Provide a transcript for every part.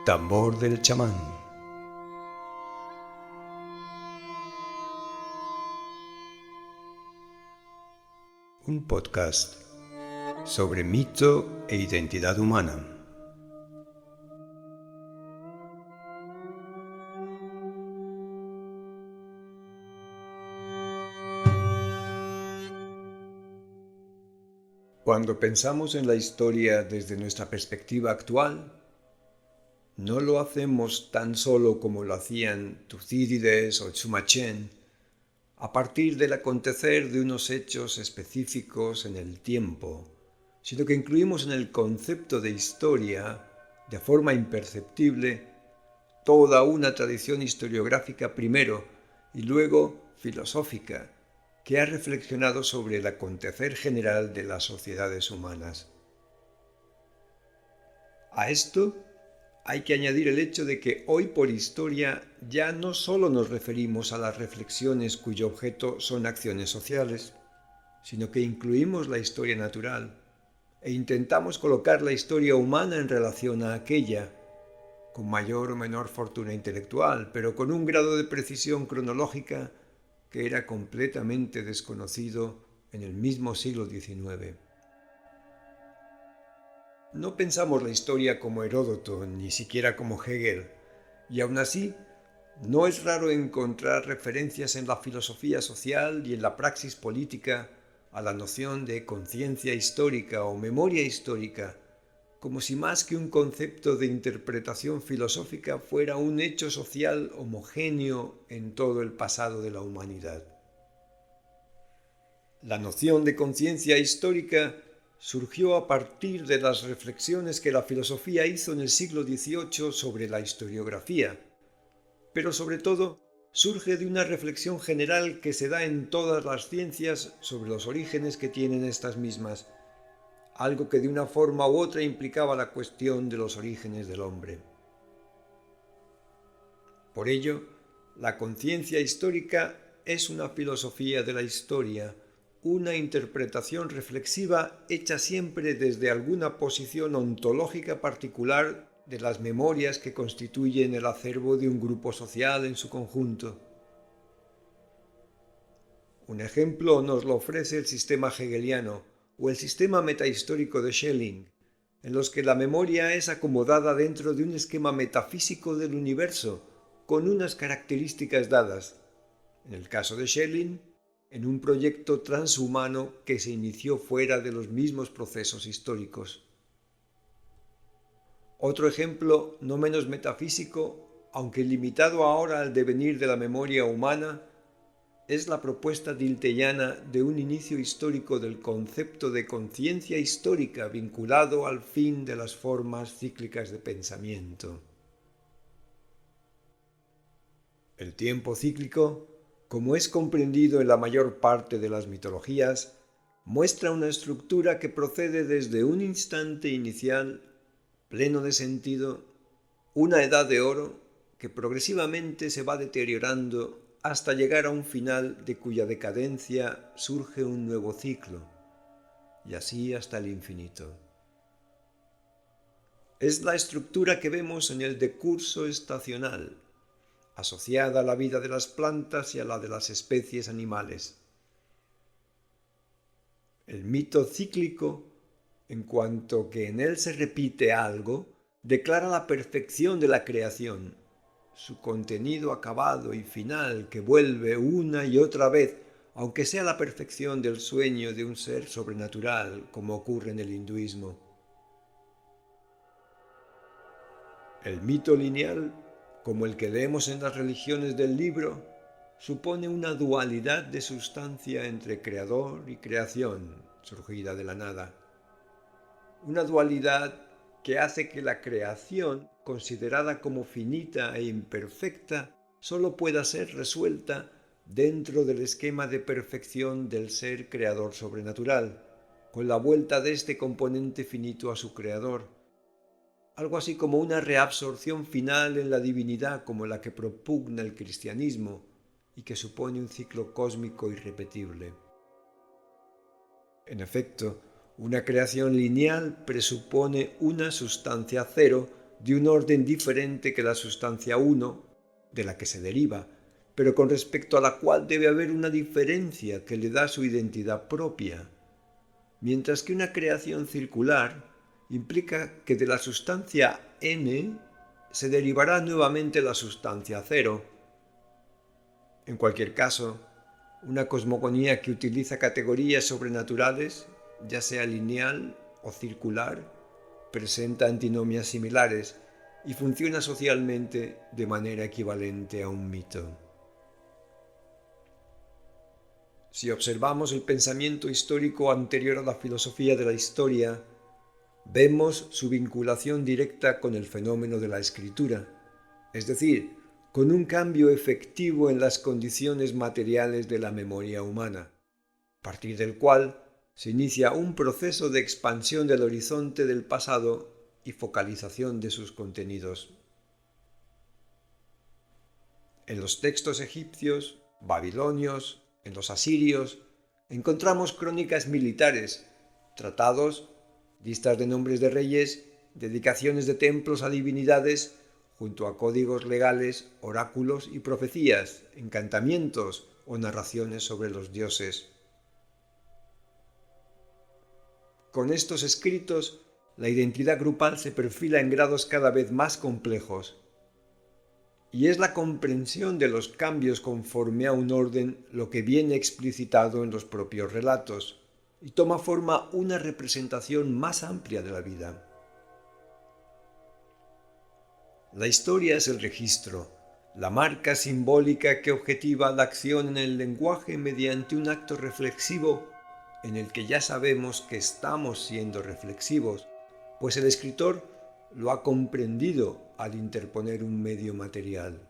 Tambor del chamán. Un podcast sobre mito e identidad humana. Cuando pensamos en la historia desde nuestra perspectiva actual, no lo hacemos tan solo como lo hacían Tucídides o Tsumachen, a partir del acontecer de unos hechos específicos en el tiempo, sino que incluimos en el concepto de historia, de forma imperceptible, toda una tradición historiográfica primero y luego filosófica, que ha reflexionado sobre el acontecer general de las sociedades humanas. A esto hay que añadir el hecho de que hoy por historia ya no solo nos referimos a las reflexiones cuyo objeto son acciones sociales, sino que incluimos la historia natural e intentamos colocar la historia humana en relación a aquella, con mayor o menor fortuna intelectual, pero con un grado de precisión cronológica que era completamente desconocido en el mismo siglo XIX. No pensamos la historia como Heródoto, ni siquiera como Hegel, y aún así no es raro encontrar referencias en la filosofía social y en la praxis política a la noción de conciencia histórica o memoria histórica, como si más que un concepto de interpretación filosófica fuera un hecho social homogéneo en todo el pasado de la humanidad. La noción de conciencia histórica surgió a partir de las reflexiones que la filosofía hizo en el siglo XVIII sobre la historiografía, pero sobre todo surge de una reflexión general que se da en todas las ciencias sobre los orígenes que tienen estas mismas, algo que de una forma u otra implicaba la cuestión de los orígenes del hombre. Por ello, la conciencia histórica es una filosofía de la historia, una interpretación reflexiva hecha siempre desde alguna posición ontológica particular de las memorias que constituyen el acervo de un grupo social en su conjunto. Un ejemplo nos lo ofrece el sistema hegeliano o el sistema metahistórico de Schelling, en los que la memoria es acomodada dentro de un esquema metafísico del universo con unas características dadas. En el caso de Schelling, en un proyecto transhumano que se inició fuera de los mismos procesos históricos. Otro ejemplo, no menos metafísico, aunque limitado ahora al devenir de la memoria humana, es la propuesta diltheyana de un inicio histórico del concepto de conciencia histórica vinculado al fin de las formas cíclicas de pensamiento. El tiempo cíclico, como es comprendido en la mayor parte de las mitologías, muestra una estructura que procede desde un instante inicial, pleno de sentido, una edad de oro que progresivamente se va deteriorando hasta llegar a un final de cuya decadencia surge un nuevo ciclo, y así hasta el infinito. Es la estructura que vemos en el decurso estacional, asociada a la vida de las plantas y a la de las especies animales. El mito cíclico, en cuanto que en él se repite algo, declara la perfección de la creación, su contenido acabado y final que vuelve una y otra vez, aunque sea la perfección del sueño de un ser sobrenatural, como ocurre en el hinduismo. El mito lineal, como el que leemos en las religiones del libro, supone una dualidad de sustancia entre creador y creación, surgida de la nada. Una dualidad que hace que la creación, considerada como finita e imperfecta, solo pueda ser resuelta dentro del esquema de perfección del ser creador sobrenatural, con la vuelta de este componente finito a su creador. Algo así como una reabsorción final en la divinidad como la que propugna el cristianismo y que supone un ciclo cósmico irrepetible. En efecto, una creación lineal presupone una sustancia cero de un orden diferente que la sustancia 1, de la que se deriva, pero con respecto a la cual debe haber una diferencia que le da su identidad propia, mientras que una creación circular implica que de la sustancia n se derivará nuevamente la sustancia 0. En cualquier caso, una cosmogonía que utiliza categorías sobrenaturales, ya sea lineal o circular, presenta antinomias similares y funciona socialmente de manera equivalente a un mito. Si observamos el pensamiento histórico anterior a la filosofía de la historia, vemos su vinculación directa con el fenómeno de la escritura, es decir, con un cambio efectivo en las condiciones materiales de la memoria humana, a partir del cual se inicia un proceso de expansión del horizonte del pasado y focalización de sus contenidos. En los textos egipcios, babilonios, en los asirios, encontramos crónicas militares, tratados, listas de nombres de reyes, dedicaciones de templos a divinidades, junto a códigos legales, oráculos y profecías, encantamientos o narraciones sobre los dioses. Con estos escritos, la identidad grupal se perfila en grados cada vez más complejos, y es la comprensión de los cambios conforme a un orden lo que viene explicitado en los propios relatos, y toma forma una representación más amplia de la vida. La historia es el registro, la marca simbólica que objetiva la acción en el lenguaje mediante un acto reflexivo en el que ya sabemos que estamos siendo reflexivos, pues el escritor lo ha comprendido al interponer un medio material.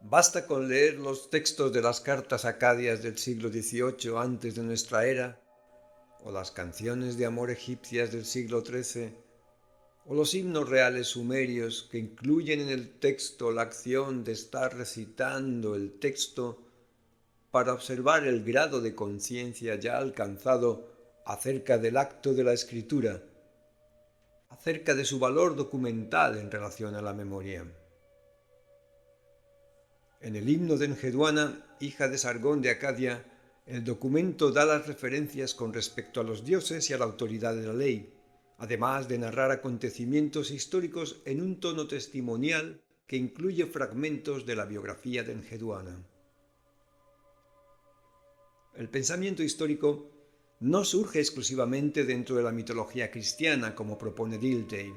Basta con leer los textos de las cartas acadias del siglo XVIII antes de nuestra era, o las canciones de amor egipcias del siglo XIII, o los himnos reales sumerios que incluyen en el texto la acción de estar recitando el texto para observar el grado de conciencia ya alcanzado acerca del acto de la escritura, acerca de su valor documental en relación a la memoria. En el himno de Enheduanna, hija de Sargón de Acadia, el documento da las referencias con respecto a los dioses y a la autoridad de la ley, además de narrar acontecimientos históricos en un tono testimonial que incluye fragmentos de la biografía de Enheduanna. El pensamiento histórico no surge exclusivamente dentro de la mitología cristiana, como propone Dilthey.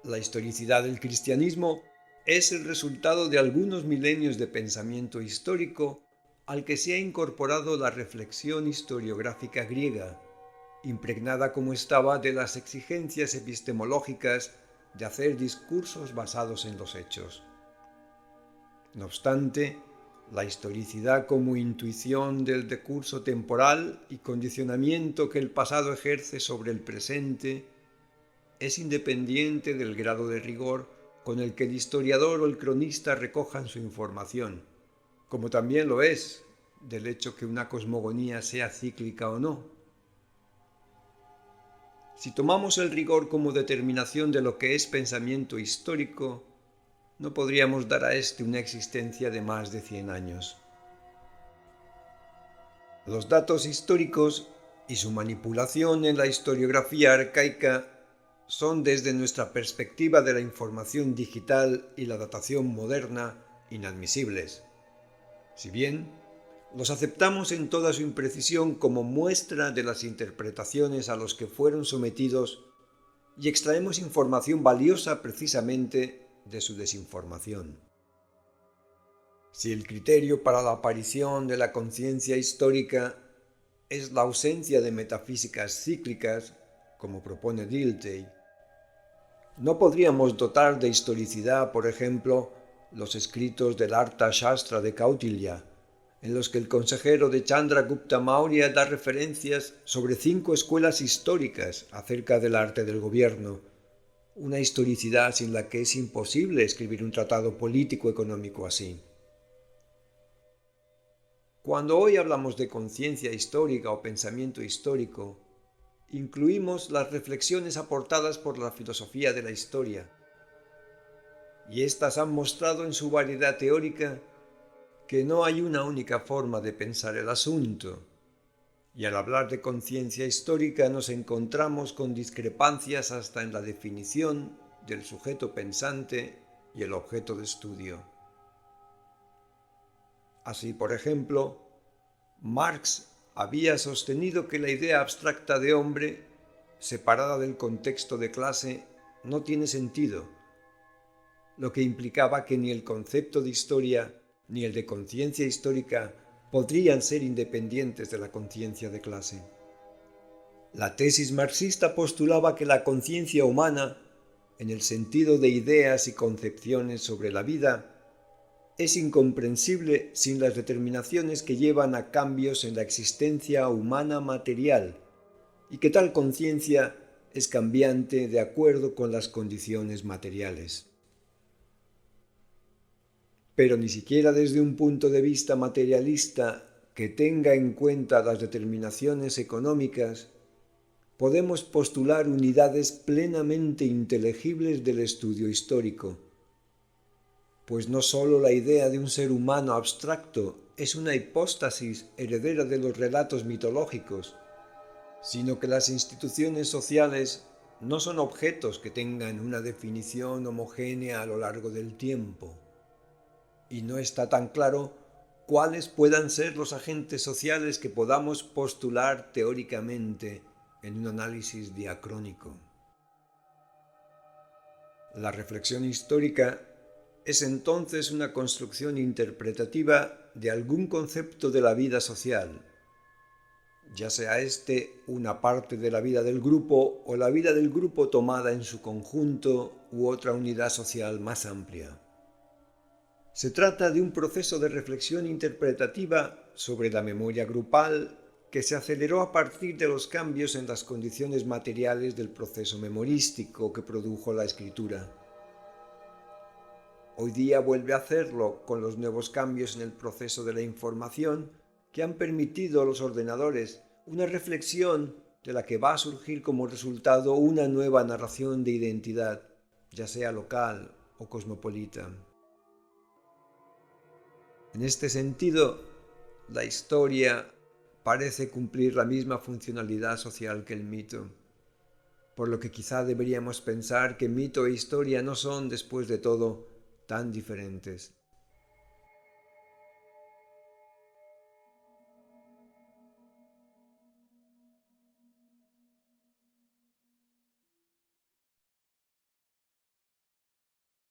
La historicidad del cristianismo es el resultado de algunos milenios de pensamiento histórico al que se ha incorporado la reflexión historiográfica griega, impregnada como estaba de las exigencias epistemológicas de hacer discursos basados en los hechos. No obstante, la historicidad como intuición del decurso temporal y condicionamiento que el pasado ejerce sobre el presente es independiente del grado de rigor con el que el historiador o el cronista recojan su información, como también lo es del hecho que una cosmogonía sea cíclica o no. Si tomamos el rigor como determinación de lo que es pensamiento histórico, no podríamos dar a éste una existencia de más de 100 años. Los datos históricos y su manipulación en la historiografía arcaica son, desde nuestra perspectiva de la información digital y la datación moderna, inadmisibles. Si bien los aceptamos en toda su imprecisión como muestra de las interpretaciones a los que fueron sometidos y extraemos información valiosa precisamente de su desinformación. Si el criterio para la aparición de la conciencia histórica es la ausencia de metafísicas cíclicas, como propone Dilthey, no podríamos dotar de historicidad, por ejemplo, los escritos del Artha Shastra de Kautilya, en los que el consejero de Chandragupta Maurya da referencias sobre 5 escuelas históricas acerca del arte del gobierno, una historicidad sin la que es imposible escribir un tratado político-económico así. Cuando hoy hablamos de conciencia histórica o pensamiento histórico, incluimos las reflexiones aportadas por la filosofía de la historia, y éstas han mostrado en su variedad teórica que no hay una única forma de pensar el asunto, y al hablar de conciencia histórica nos encontramos con discrepancias hasta en la definición del sujeto pensante y el objeto de estudio. Así, por ejemplo, Marx había sostenido que la idea abstracta de hombre, separada del contexto de clase, no tiene sentido, lo que implicaba que ni el concepto de historia ni el de conciencia histórica podrían ser independientes de la conciencia de clase. La tesis marxista postulaba que la conciencia humana, en el sentido de ideas y concepciones sobre la vida, es incomprensible sin las determinaciones que llevan a cambios en la existencia humana material, y que tal conciencia es cambiante de acuerdo con las condiciones materiales. Pero ni siquiera desde un punto de vista materialista que tenga en cuenta las determinaciones económicas, podemos postular unidades plenamente inteligibles del estudio histórico, pues no sólo la idea de un ser humano abstracto es una hipóstasis heredera de los relatos mitológicos, sino que las instituciones sociales no son objetos que tengan una definición homogénea a lo largo del tiempo, y no está tan claro cuáles puedan ser los agentes sociales que podamos postular teóricamente en un análisis diacrónico. La reflexión histórica es entonces una construcción interpretativa de algún concepto de la vida social, ya sea este una parte de la vida del grupo o la vida del grupo tomada en su conjunto u otra unidad social más amplia. Se trata de un proceso de reflexión interpretativa sobre la memoria grupal que se aceleró a partir de los cambios en las condiciones materiales del proceso memorístico que produjo la escritura. Hoy día vuelve a hacerlo con los nuevos cambios en el proceso de la información que han permitido a los ordenadores una reflexión de la que va a surgir como resultado una nueva narración de identidad, ya sea local o cosmopolita. En este sentido, la historia parece cumplir la misma funcionalidad social que el mito, por lo que quizá deberíamos pensar que mito e historia no son, después de todo, tan diferentes.